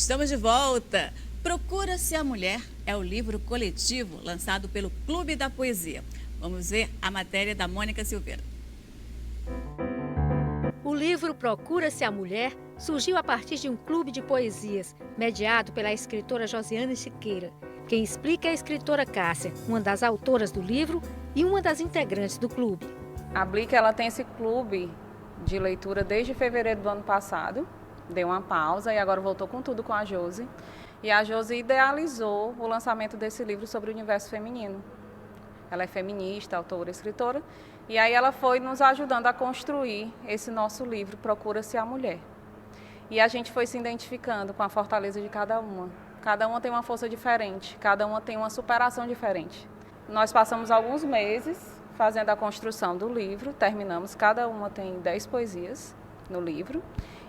Estamos de volta. Procura-se a Mulher é o livro coletivo lançado pelo Clube da Poesia. Vamos ver a matéria da Mônica Silveira. O livro Procura-se a Mulher surgiu a partir de um clube de poesias, mediado pela escritora Josiane Siqueira. Quem explica é a escritora Cássia, uma das autoras do livro e uma das integrantes do clube. A Blic, ela tem esse clube de leitura desde fevereiro do ano passado. Deu uma pausa e agora voltou com tudo com a Josi. E a Josi idealizou o lançamento desse livro sobre o universo feminino. Ela é feminista, autora, escritora. E aí ela foi nos ajudando a construir esse nosso livro, Procura-se a Mulher. E a gente foi se identificando com a fortaleza de cada uma. Cada uma tem uma força diferente, cada uma tem uma superação diferente. Nós passamos alguns meses fazendo a construção do livro, terminamos, cada uma tem 10 poesias no livro.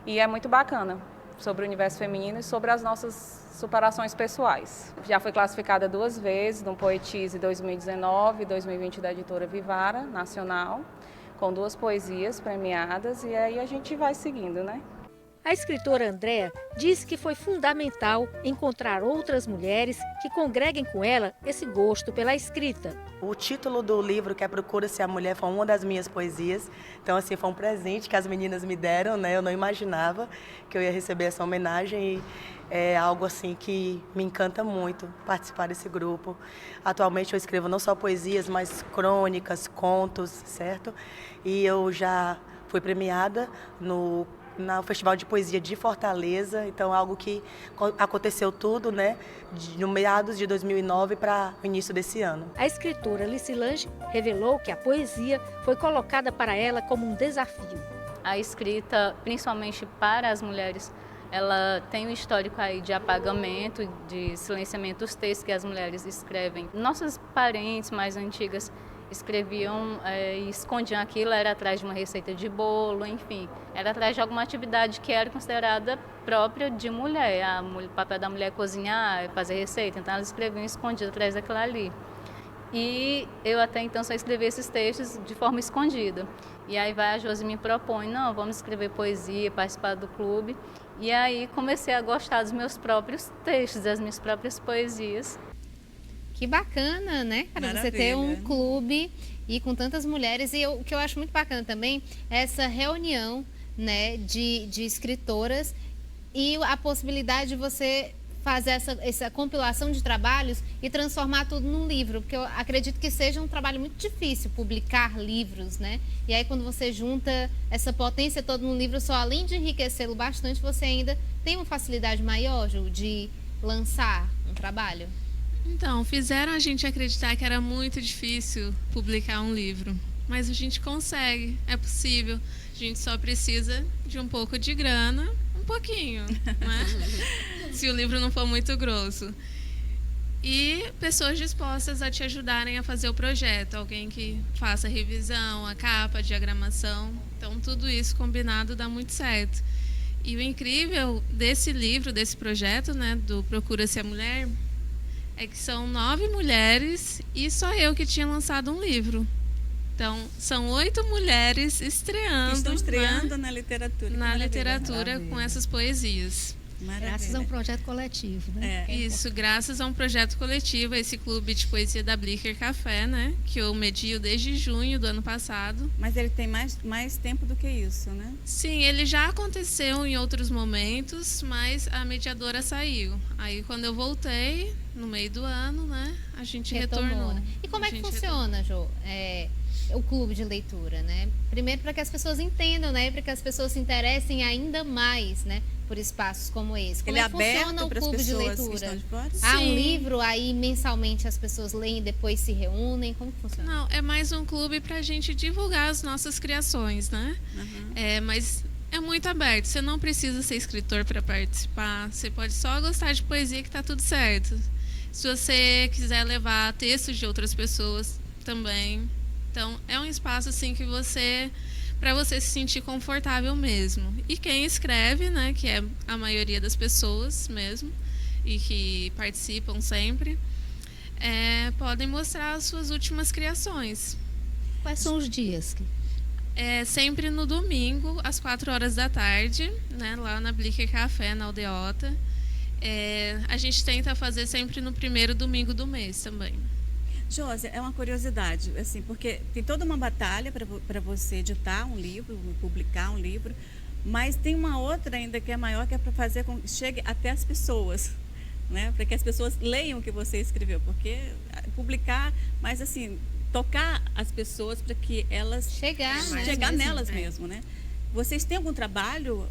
E é muito bacana sobre o universo feminino e sobre as nossas superações pessoais. Já foi classificada 2 vezes no Poetize 2019 e 2020 da editora Vivara Nacional, com 2 poesias premiadas, e aí a gente vai seguindo, né? A escritora Andréa diz que foi fundamental encontrar outras mulheres que congreguem com ela esse gosto pela escrita. O título do livro, que é Procura-se a Mulher, foi uma das minhas poesias. Então, assim, foi um presente que as meninas me deram, né? Eu não imaginava que eu ia receber essa homenagem e é algo, assim, que me encanta muito participar desse grupo. Atualmente eu escrevo não só poesias, mas crônicas, contos, certo? E eu já fui premiada no Festival de Poesia de Fortaleza, então algo que aconteceu tudo, né, no meados de 2009 para o início desse ano. A escritora Licilânge revelou que a poesia foi colocada para ela como um desafio. A escrita, principalmente para as mulheres, ela tem um histórico aí de apagamento, de silenciamento dos textos que as mulheres escrevem. Nossas parentes mais antigas escreviam e escondiam aquilo, era atrás de uma receita de bolo, enfim, era atrás de alguma atividade que era considerada própria de mulher. O papel da mulher é cozinhar, fazer receita, então elas escreviam escondido atrás daquilo ali. E eu até então só escrevia esses textos de forma escondida. E aí a Josi me propõe, não, vamos escrever poesia, participar do clube. E aí comecei a gostar dos meus próprios textos, das minhas próprias poesias. Que bacana, né, cara? Maravilha. Você ter um clube e com tantas mulheres. E o que eu acho muito bacana também é essa reunião, né, de escritoras e a possibilidade de você fazer essa compilação de trabalhos e transformar tudo num livro. Porque eu acredito que seja um trabalho muito difícil publicar livros, né? E aí quando você junta essa potência toda num livro, só além de enriquecê-lo bastante, você ainda tem uma facilidade maior, Ju, de lançar um trabalho. Então, fizeram a gente acreditar que era muito difícil publicar um livro, mas a gente consegue, é possível. A gente só precisa de um pouco de grana, um pouquinho, né? Se o livro não for muito grosso. E pessoas dispostas a te ajudarem a fazer o projeto, alguém que faça a revisão, a capa, a diagramação. Então, tudo isso combinado dá muito certo. E o incrível desse livro, desse projeto, né, do Procura-se a Mulher, é que são 9 mulheres e só eu que tinha lançado um livro. Então, são 8 mulheres estreando. Que estão estreando, né, na literatura. Na literatura com essas poesias. Maravilha. Graças a um projeto coletivo, né? Isso, graças a um projeto coletivo, esse clube de poesia da Blicker Café, né? Que eu medio desde junho do ano passado. Mas ele tem mais tempo do que isso, né? Sim, ele já aconteceu em outros momentos, mas a mediadora saiu. Aí quando eu voltei, no meio do ano, né? A gente retornou. Né? E como é que funciona, Jô? O clube de leitura, né? Primeiro para que as pessoas entendam, né? Para que as pessoas se interessem ainda mais, né? Por espaços como esse. Como Ele é que funciona o clube de leitura? Há um livro aí mensalmente as pessoas leem e depois se reúnem? Como que funciona? Não, é mais um clube para a gente divulgar as nossas criações, né? Mas é muito aberto. Você não precisa ser escritor para participar. Você pode só gostar de poesia que está tudo certo. Se você quiser levar textos de outras pessoas também. Então, é um espaço assim que para você se sentir confortável mesmo. E quem escreve, né, que é a maioria das pessoas mesmo, e que participam sempre, podem mostrar as suas últimas criações. Quais são os dias? Sempre no domingo, às 4 horas da tarde, né, lá na Blicker Café, na Aldeota. A gente tenta fazer sempre no primeiro domingo do mês também. Josi, é uma curiosidade, assim, porque tem toda uma batalha para você editar um livro, publicar um livro, mas tem uma outra ainda que é maior, que é para fazer com que chegue até as pessoas, né? Para que as pessoas leiam o que você escreveu, porque publicar, mas assim, tocar as pessoas para que elas chegar nelas mesmo, né? Vocês têm algum trabalho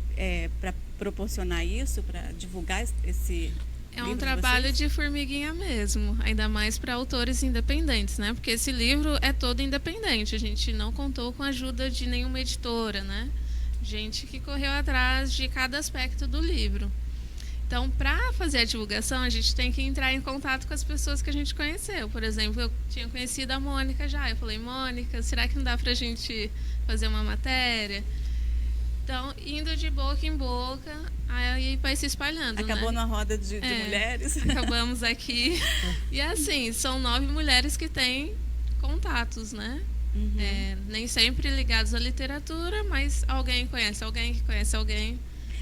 para proporcionar isso, para divulgar esse É um trabalho de formiguinha mesmo, ainda mais para autores independentes, né? Porque esse livro é todo independente, a gente não contou com a ajuda de nenhuma editora, né? Gente que correu atrás de cada aspecto do livro. Então, para fazer a divulgação, a gente tem que entrar em contato com as pessoas que a gente conheceu. Por exemplo, eu tinha conhecido a Mônica já. Eu falei, Mônica, será que não dá para a gente fazer uma matéria? Então, indo de boca em boca, aí vai se espalhando. Acabou numa roda de mulheres. Acabamos aqui. E assim, são 9 mulheres que têm contatos, né? Uhum. Nem sempre ligados à literatura, mas alguém conhece alguém que conhece alguém.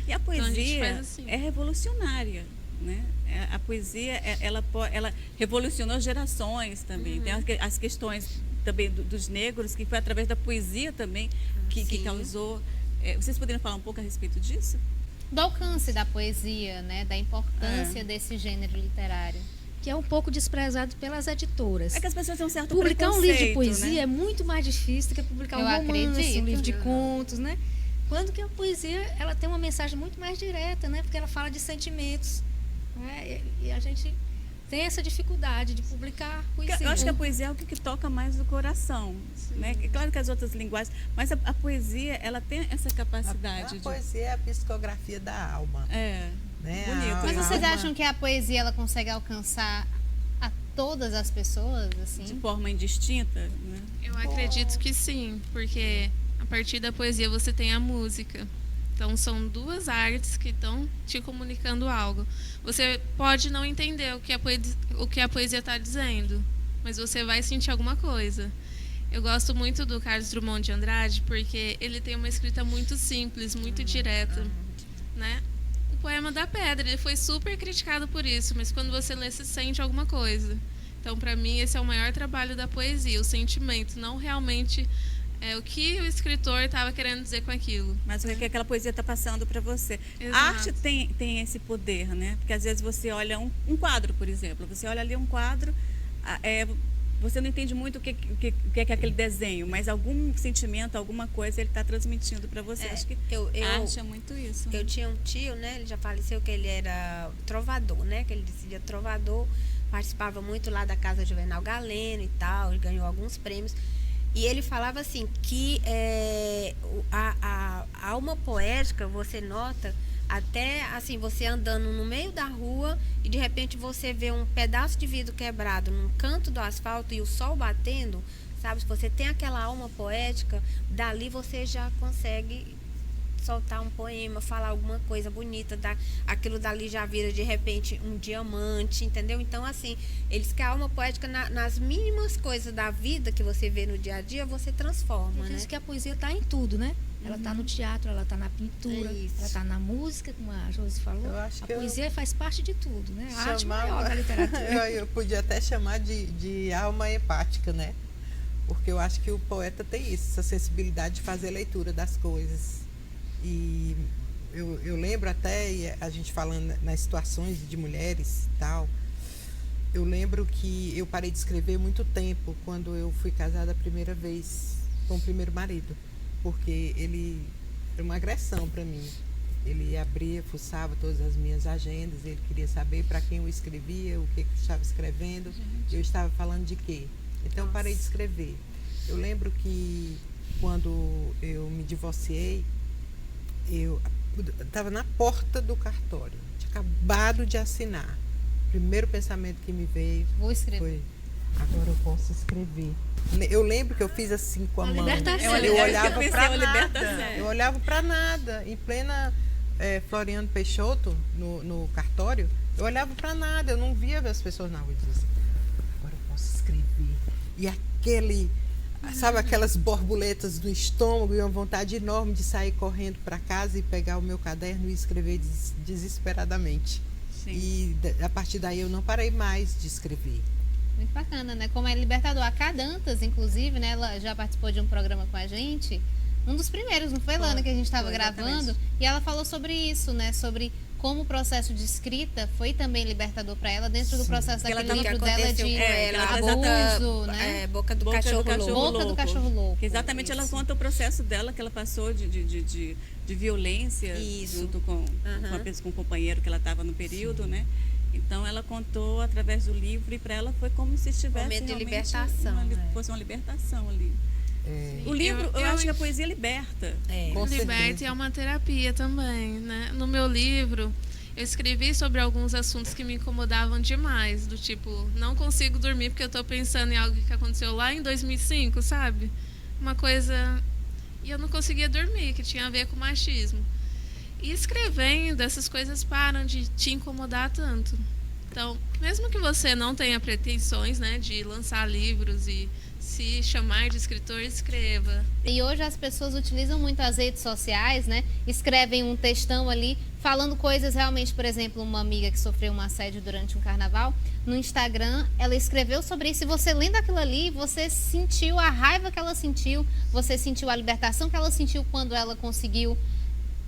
E a poesia então, assim. é revolucionária, né? A poesia, ela revolucionou gerações também. Uhum. Tem as questões também dos negros, que foi através da poesia também que causou... vocês poderiam falar um pouco a respeito disso? Do alcance da poesia, né? Da importância desse gênero literário. Que é um pouco desprezado pelas editoras. É que as pessoas têm um certo publicar um livro de poesia, né? É muito mais difícil do que publicar um romance, um livro de contos, né? Quando que a poesia, ela tem uma mensagem muito mais direta, né? Porque ela fala de sentimentos, né? E a gente tem essa dificuldade de publicar poesia. Eu acho que a poesia é o que toca mais o coração, né? Claro que as outras linguagens, mas a poesia, ela tem essa capacidade. A poesia é a psicografia da alma. Né? Bonito. Mas vocês acham que a poesia ela consegue alcançar a todas as pessoas, assim? De forma indistinta, né? Eu acredito que sim, porque a partir da poesia você tem a música. Então, são 2 artes que estão te comunicando algo. Você pode não entender o que a poesia está dizendo, mas você vai sentir alguma coisa. Eu gosto muito do Carlos Drummond de Andrade, porque ele tem uma escrita muito simples, muito direta, né? O Poema da Pedra, ele foi super criticado por isso, mas quando você lê, você sente alguma coisa. Então, para mim, esse é o maior trabalho da poesia, o sentimento, não realmente... o que o escritor estava querendo dizer com aquilo. Mas o que aquela poesia está passando para você. Exato. A arte tem esse poder, né? Porque às vezes você olha um quadro, por exemplo. Você olha ali um quadro, você não entende muito o que é aquele desenho, mas algum sentimento, alguma coisa ele está transmitindo para você. Acho que a arte é muito isso. Eu tinha um tio, né? Ele já faleceu, que ele era trovador, né? Que ele dizia trovador, participava muito lá da Casa Juvenal Galeno e tal, ele ganhou alguns prêmios. E ele falava assim, que a alma poética, você nota, até assim, você andando no meio da rua e de repente você vê um pedaço de vidro quebrado num canto do asfalto e o sol batendo, sabe? Se você tem aquela alma poética, dali você já consegue soltar um poema, falar alguma coisa bonita, aquilo dali já vira de repente um diamante, entendeu? Então, assim, eles que a alma poética nas mínimas coisas da vida que você vê no dia a dia, você transforma, né? Diz que a poesia está em tudo, né? Ela está no teatro, ela está na pintura, ela está na música, como a Josi falou. A poesia faz parte de tudo, né? A arte maior da literatura. Eu podia até chamar de alma empática, né? Porque eu acho que o poeta tem isso, essa sensibilidade de fazer leitura das coisas. E eu lembro até, a gente falando nas situações de mulheres e tal, eu lembro que eu parei de escrever muito tempo quando eu fui casada a primeira vez com o primeiro marido, porque ele era uma agressão para mim. Ele abria, fuçava todas as minhas agendas, ele queria saber para quem eu escrevia, o que eu estava escrevendo, eu estava falando de quê. Então eu parei de escrever. Eu lembro que quando eu me divorciei, eu estava na porta do cartório, tinha acabado de assinar. O primeiro pensamento que me veio foi: agora eu posso escrever. Eu lembro que eu fiz assim com a mão. Eu olhava para nada. Eu olhava para nada. Em plena Floriano Peixoto, no cartório, eu olhava para nada. Eu não via as pessoas na rua e dizia assim: agora eu posso escrever. E sabe, aquelas borboletas no estômago e uma vontade enorme de sair correndo para casa e pegar o meu caderno e escrever desesperadamente. Sim. E a partir daí eu não parei mais de escrever. Muito bacana, né? Como é libertador. A Cadantas, inclusive, né? Ela já participou de um programa com a gente. Um dos primeiros, não foi, Lana, que a gente estava gravando? E ela falou sobre isso, né? Sobre como o processo de escrita foi também libertador para ela, dentro do processo daquele livro dela de abuso, né? Boca do Cachorro Louco. Boca do Cachorro Louco. Exatamente, ela conta o processo dela, que ela passou de violência junto com o companheiro que ela estava no período, né? Então, ela contou através do livro e para ela foi como se estivesse momento de realmente libertação, fosse uma libertação ali. O livro, eu acho que a poesia liberta. Liberta e é uma terapia também, né? No meu livro, eu escrevi sobre alguns assuntos que me incomodavam demais, do tipo, não consigo dormir porque eu estou pensando em algo que aconteceu lá em 2005, sabe? Uma coisa... E eu não conseguia dormir, que tinha a ver com machismo. E escrevendo, essas coisas param de te incomodar tanto. Então, mesmo que você não tenha pretensões, né, de lançar livros e se chamar de escritor, escreva. E hoje as pessoas utilizam muito as redes sociais, né? Escrevem um textão ali, falando coisas realmente, por exemplo, uma amiga que sofreu um assédio durante um carnaval, no Instagram, ela escreveu sobre isso, e você lendo aquilo ali, você sentiu a raiva que ela sentiu, você sentiu a libertação que ela sentiu quando ela conseguiu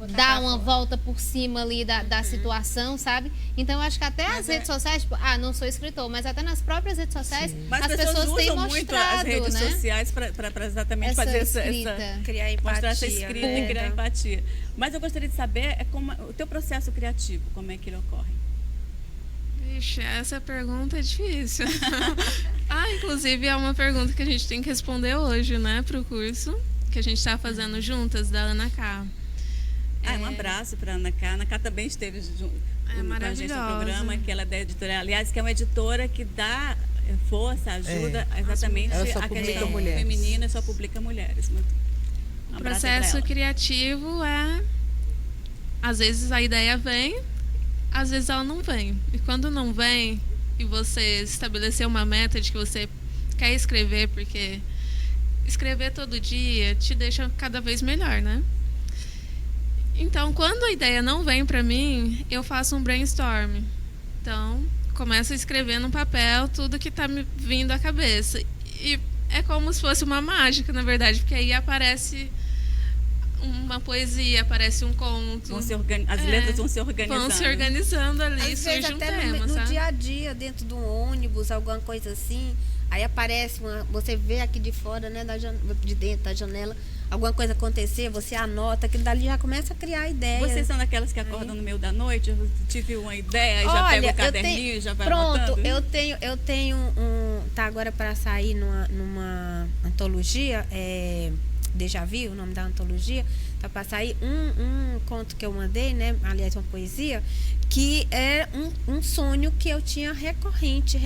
dar uma volta por cima ali da situação, sabe? Então, eu acho que até as redes sociais, tipo, não sou escritor, mas até nas próprias redes sociais, mas as pessoas têm usam muito as redes sociais para exatamente fazer essa criar empatia, mostrar essa escrita e criar então. empatia. Mas eu gostaria de saber como o teu processo criativo, como é que ele ocorre? Vixe, essa pergunta é difícil. Inclusive é uma pergunta que a gente tem que responder hoje, né, para o curso que a gente está fazendo juntas, da Ana K. Um abraço para a Ana K. A Ana K também esteve junto com a gente no programa, que ela é da editora, aliás, que é uma editora que dá força, ajuda exatamente a questão feminina, só publica mulheres. O processo criativo às vezes a ideia vem, às vezes ela não vem. E quando não vem, e você estabeleceu uma meta de que você quer escrever, porque escrever todo dia te deixa cada vez melhor, né? Então, quando a ideia não vem para mim, eu faço um brainstorm. Então, começo a escrever no papel tudo que está me vindo à cabeça. E é como se fosse uma mágica, na verdade, porque aí aparece uma poesia, aparece um conto. As letras vão se organizando. Vão se organizando ali, às surge vezes, um até tema, no sabe? dia a dia, dentro de um ônibus, alguma coisa assim, aí aparece você vê aqui de fora, né, de dentro da janela, alguma coisa acontecer, você anota, aquilo dali já começa a criar ideia. Vocês são daquelas que acordam no meio da noite? Eu tive uma ideia e já pega o caderninho e já vai anotando? Eu tenho tá agora para sair numa antologia, Déjà Vu, o nome da antologia, tá para sair um conto que eu mandei, né, aliás, uma poesia, que é um sonho que eu tinha recorrente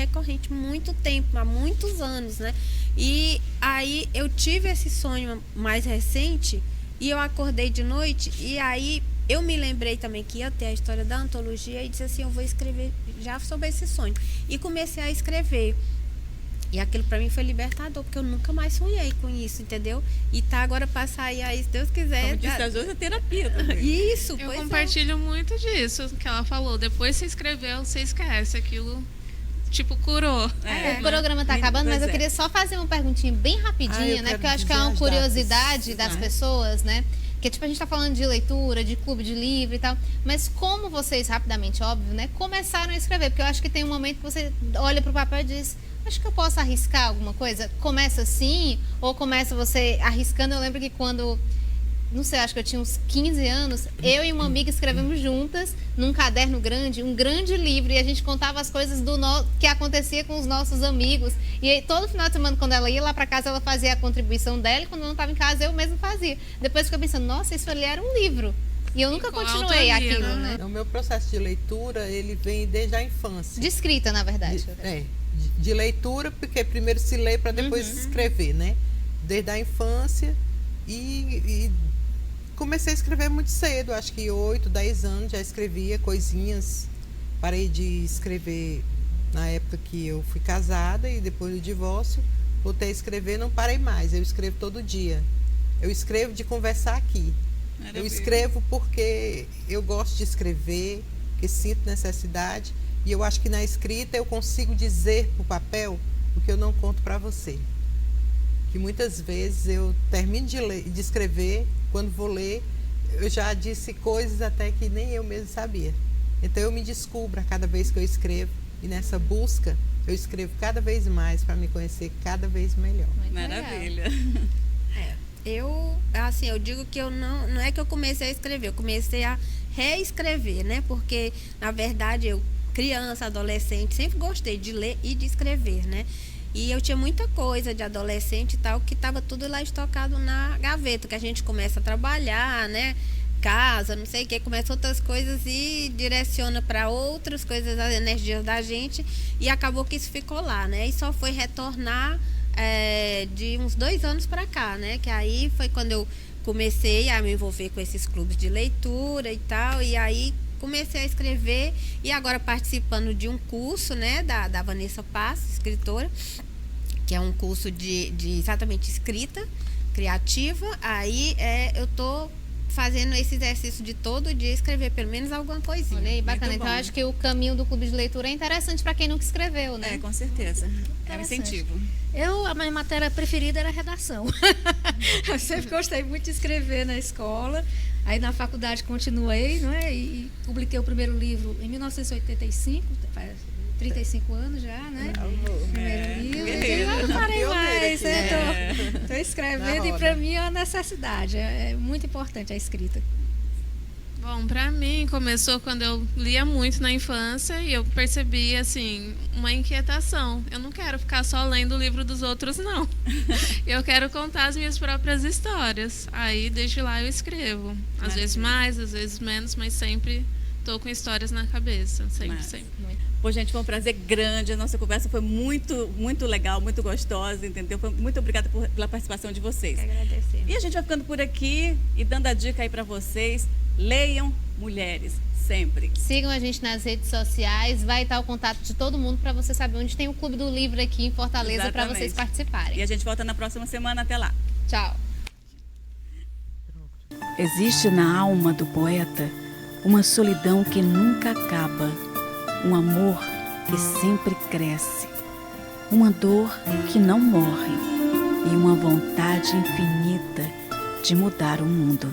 muito tempo, há muitos anos, né? E aí eu tive esse sonho mais recente e eu acordei de noite e aí eu me lembrei também que ia ter a história da antologia e disse assim, eu vou escrever já sobre esse sonho. E comecei a escrever. E aquilo para mim foi libertador, porque eu nunca mais sonhei com isso, entendeu? E tá agora para sair aí, se Deus quiser. Como disse, às vezes é terapia também. Isso, eu compartilho muito disso que ela falou. Depois você escreveu, você esquece aquilo. Tipo, curou. O programa tá acabando, mas eu queria só fazer uma perguntinha bem rapidinha, né? Porque eu acho que é uma curiosidade das pessoas, né? Porque, tipo, a gente tá falando de leitura, de clube de livro e tal. Mas como vocês, rapidamente, óbvio, né? Começaram a escrever? Porque eu acho que tem um momento que você olha pro papel e diz... Acho que eu posso arriscar alguma coisa? Começa assim? Ou começa você arriscando? Eu lembro que quando... Não sei, acho que eu tinha uns 15 anos, eu e uma amiga escrevemos juntas num caderno grande, um grande livro, e a gente contava as coisas que acontecia com os nossos amigos. E aí, todo final de semana, quando ela ia lá para casa, ela fazia a contribuição dela, e quando eu não estava em casa, eu mesma fazia. Depois fiquei pensando, nossa, isso ali era um livro. E eu nunca continuei aquilo, né? O meu processo de leitura, ele vem desde a infância. De escrita, na verdade. De leitura, porque primeiro se lê para depois escrever, né? Desde a infância e comecei a escrever muito cedo, acho que 8, 10 anos já escrevia coisinhas. Parei de escrever na época que eu fui casada e depois do divórcio voltei a escrever, não parei mais. Eu escrevo todo dia. Eu escrevo de conversar aqui. Eu escrevo porque eu gosto de escrever, porque sinto necessidade. E eu acho que na escrita eu consigo dizer para o papel o que eu não conto para você. Que muitas vezes eu termino de escrever, quando vou ler, eu já disse coisas até que nem eu mesmo sabia. Então eu me descubro a cada vez que eu escrevo, e nessa busca eu escrevo cada vez mais para me conhecer cada vez melhor. Maravilha. Eu digo que eu não é que eu comecei a escrever, eu comecei a reescrever, né? Porque, na verdade, eu, criança, adolescente, sempre gostei de ler e de escrever, né? E eu tinha muita coisa de adolescente e tal, que estava tudo lá estocado na gaveta, que a gente começa a trabalhar, né? Casa, não sei o que, começa outras coisas e direciona para outras coisas, as energias da gente, e acabou que isso ficou lá, né? E só foi retornar de uns 2 anos para cá, né? Que aí foi quando eu comecei a me envolver com esses clubes de leitura e tal, e aí comecei a escrever, e agora participando de um curso, né, da Vanessa Paz, escritora, que é um curso de exatamente escrita criativa. Aí eu tô fazendo esse exercício de todo dia escrever pelo menos alguma coisinha. Olha aí, bacana. Muito Então, bom. acho que o caminho do clube de leitura é interessante para quem nunca escreveu, né? Com certeza. É um Interessante. incentivo. A minha matéria preferida era redação. Eu sempre gostei muito de escrever na escola. Aí na faculdade continuei, não é? E publiquei o primeiro livro em 1985, faz 35 anos já, né? Primeiro livro. E eu não parei mais. Estou escrevendo e para mim é uma necessidade. É muito importante a escrita. Bom, para mim começou quando eu lia muito na infância e eu percebi, assim, uma inquietação. Eu não quero ficar só lendo o livro dos outros, não. Eu quero contar as minhas próprias histórias. Aí, desde lá, eu escrevo. Às vezes mais, às vezes menos, mas sempre estou com histórias na cabeça. Sempre. Pô, gente, foi um prazer grande. A nossa conversa foi muito, muito legal, muito gostosa, entendeu? Muito obrigada pela participação de vocês. Agradecer. E a gente vai ficando por aqui e dando a dica aí para vocês. Leiam mulheres, sempre. Sigam a gente nas redes sociais, vai estar o contato de todo mundo para você saber onde tem o Clube do Livro aqui em Fortaleza para vocês participarem. E a gente volta na próxima semana. Até lá. Tchau. Existe na alma do poeta uma solidão que nunca acaba, um amor que sempre cresce, uma dor que não morre e uma vontade infinita de mudar o mundo.